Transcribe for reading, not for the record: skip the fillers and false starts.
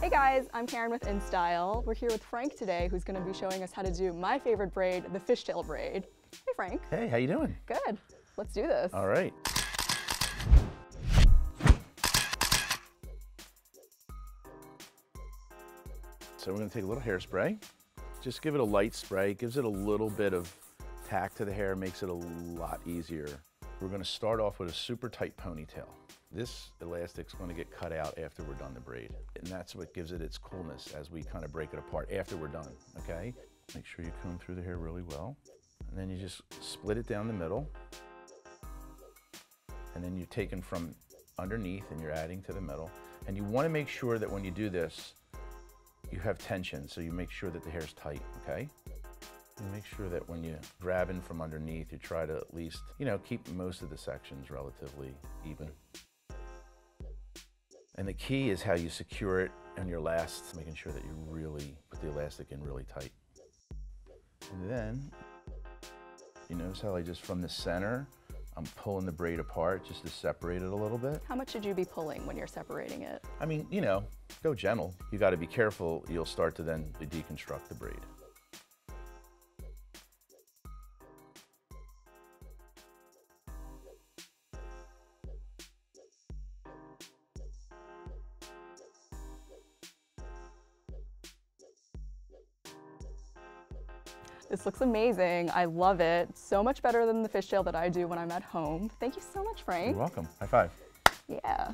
Hey guys, I'm Karen with InStyle. We're here with Frank today, who's going to be showing us how to do my favorite braid, the fishtail braid. Hey Frank. Hey, how you doing? Good. Let's do this. All right. So we're going to take a little hairspray. Just give it a light spray. Gives it a little bit of tack to the hair, makes it a lot easier. We're going to start off with a super tight ponytail. This elastic's going to get cut out after we're done the braid. And that's what gives it its coolness as we kind of break it apart after we're done, okay? Make sure you comb through the hair really well. And then you just split it down the middle. And then you're taking from underneath and you're adding to the middle. And you want to make sure that when you do this, you have tension, so you make sure that the hair's tight, okay? And make sure that when you grab in from underneath, you try to at least, keep most of the sections relatively even. And the key is how you secure it on your last, making sure that you really put the elastic in really tight. And then, you notice how I just from the center, I'm pulling the braid apart just to separate it a little bit. How much should you be pulling when you're separating it? I mean, go gentle. You got to be careful. You'll start to then deconstruct the braid. This looks amazing. I love it. So much better than the fishtail that I do when I'm at home. Thank you so much, Frank. You're welcome. High five. Yeah.